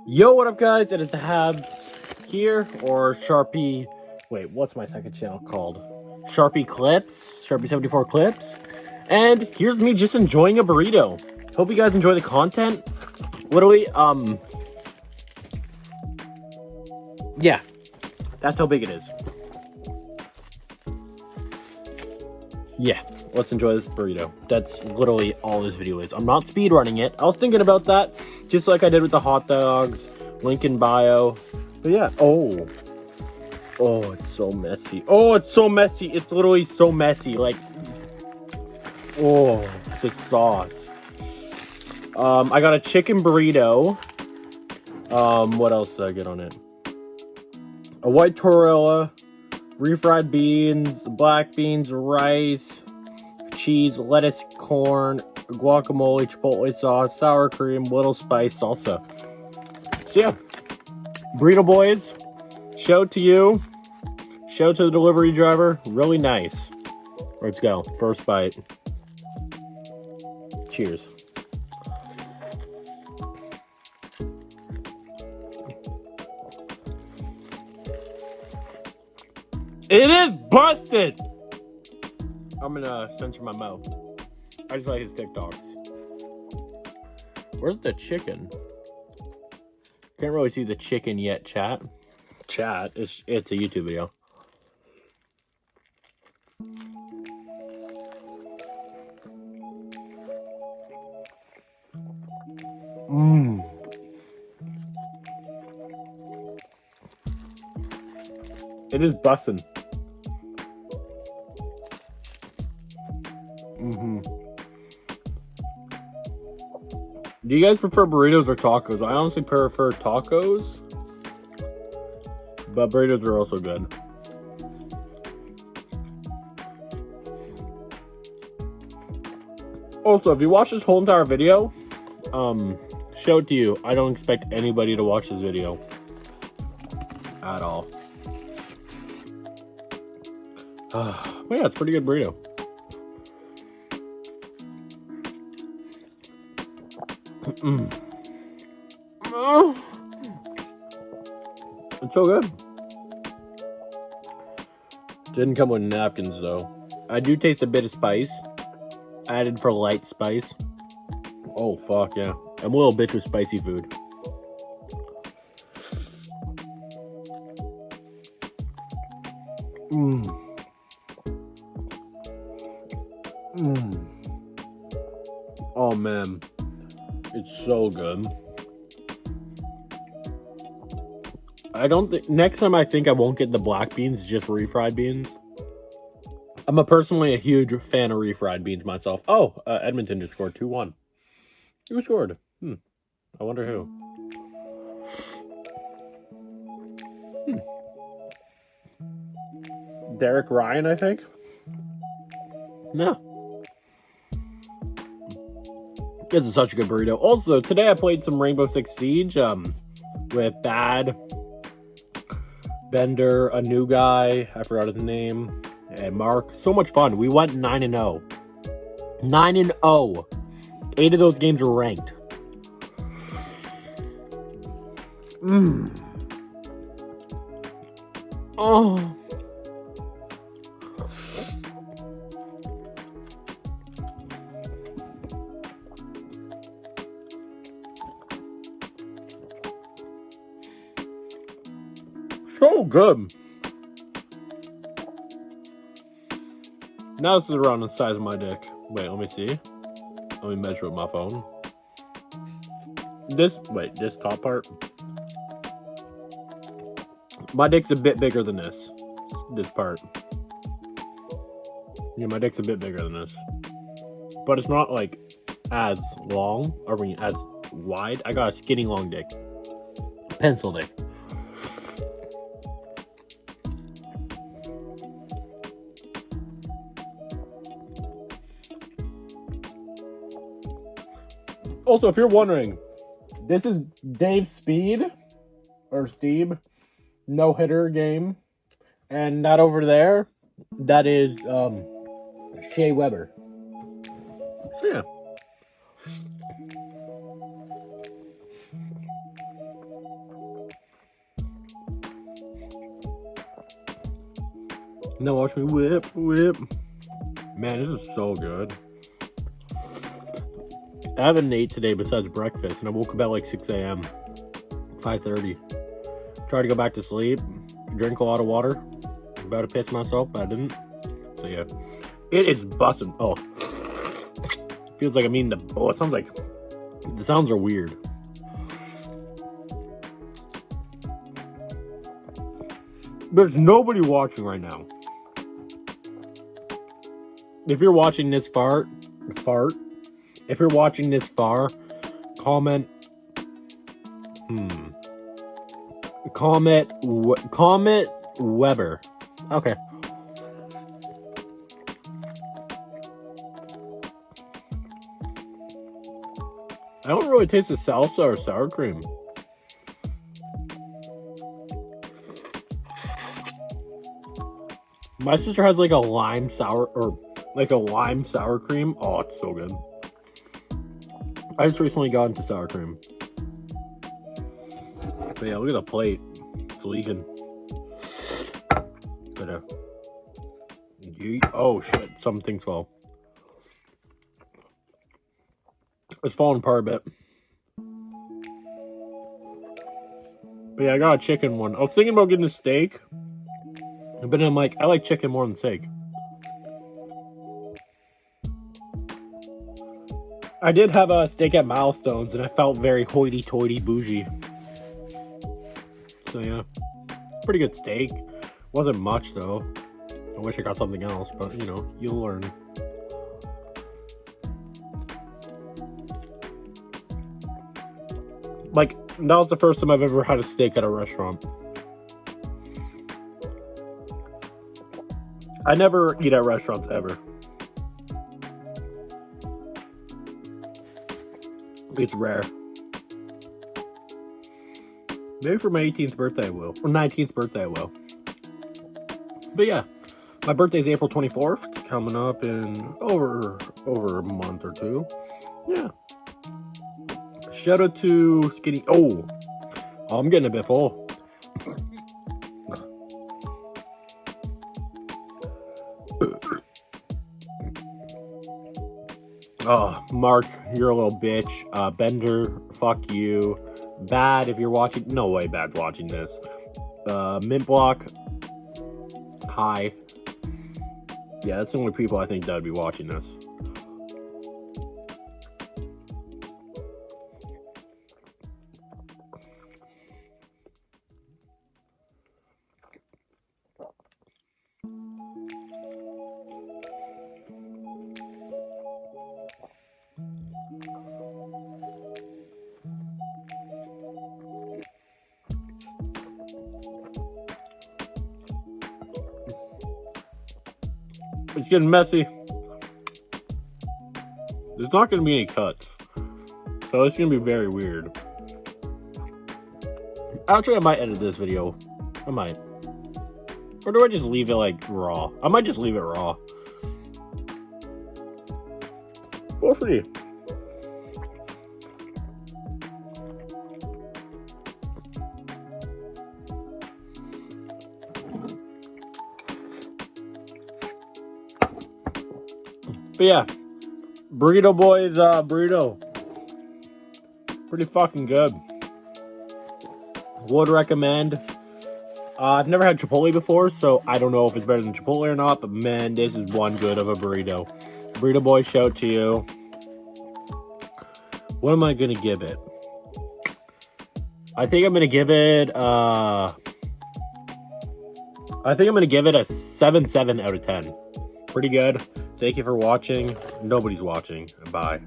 Yo, what up, guys? It is the Habs here, or Sharpie. Wait, what's my second channel called? Sharpie Clips, Sharpie 74 Clips. And here's me just enjoying a burrito. Hope you guys enjoy the content. Literally, yeah, that's how big it is. Yeah, let's enjoy this burrito. That's literally all this video is. I'm not speed running it. I was thinking about that, just like I did with the hot dogs. Link in bio. But yeah, oh, it's so messy. Oh, it's so messy. It's literally so messy. Like, oh, the sauce. I got a chicken burrito. What else did I get on it? A white tortilla, refried beans, black beans, rice, cheese, lettuce, corn, guacamole, chipotle sauce, sour cream, little spice, salsa. So yeah, Burrito Boys, shout to you, shout to the delivery driver, really nice. Let's go, first bite. Cheers. It is busted! I'm gonna censor my mouth. I just like his TikToks. Where's the chicken? Can't really see the chicken yet, chat. Chat, it's a YouTube video. It is bussin'. Do you guys prefer burritos or tacos? I honestly prefer tacos, but burritos are also good. Also, if you watch this whole entire video, shout to you. I don't expect anybody to watch this video at all. But yeah, it's a pretty good burrito. It's so good. Didn't come with napkins though. I do taste a bit of spice. Added for light spice. Oh fuck yeah. I'm a little bitch with spicy food. Oh man. It's so good. I don't think next time I think I won't get the black beans, just refried beans. I'm personally a huge fan of refried beans myself. Oh, Edmonton just scored 2-1. Who scored? I wonder who. Derek Ryan, I think. No. This is such a good burrito. Also, today I played some Rainbow Six Siege with Bad, Bender, a new guy, I forgot his name, and Mark. So much fun. We went 9-0. 9-0. 8 of those games were ranked. Oh. So good. Now this is around the size of my dick. Wait, let me see. Let me measure with my phone. This top part. My dick's a bit bigger than this. This part. Yeah, my dick's a bit bigger than this. But it's not like as long, as wide. I got a skinny long dick. Pencil dick. Also, if you're wondering, this is Dave's Speed, or Steve, no-hitter game. And that over there, that is Shea Weber. So yeah. Now watch me whip, whip. Man, this is so good. I haven't ate today besides breakfast, and I woke up at like 6 a.m. 5:30. Tried to go back to sleep, drink a lot of water. About to piss myself, but I didn't. So yeah, it is busting. Oh, feels like I'm eating the. Oh, it sounds like. The sounds are weird. There's nobody watching right now. If you're watching this far, if you're watching this far, comment. Comment Weber. Okay. I don't really taste the salsa or sour cream. My sister has like a lime sour cream. Oh, it's so good. I just recently got into sour cream. But yeah, look at the plate. It's leaking. But oh shit, something's fell. It's falling apart a bit. But yeah, I got a chicken one. I was thinking about getting a steak. But then I'm like, I like chicken more than steak. I did have a steak at Milestones, and I felt very hoity-toity bougie. So yeah, pretty good steak. Wasn't much though. I wish I got something else, but you know, you'll learn. Like, that was the first time I've ever had a steak at a restaurant. I never eat at restaurants ever. It's rare. Maybe for my 18th birthday I will. Or 19th birthday I will. But yeah, my birthday's April 24th. It's coming up in over a month or two. Yeah. Shout out to Skinny. Oh, I'm getting a bit full. Oh, Mark, you're a little bitch. Bender, fuck you. Bad if you're watching. No way Bad's watching this. Mint Block. Hi. Yeah, that's the only people I think that would be watching this. It's getting messy. There's not going to be any cuts. So it's going to be very weird. Actually, I might edit this video. I might. Or do I just leave it like raw? I might just leave it raw. Go for you. But yeah, Burrito Boyz, burrito. Pretty fucking good. Would recommend. I've never had Chipotle before, so I don't know if it's better than Chipotle or not, but man, this is one good of a burrito. Burrito Boyz, shout out to you. What am I gonna give it? I think I'm gonna give it a 7/7 out of 10. Pretty good. Thank you for watching. Nobody's watching. Bye.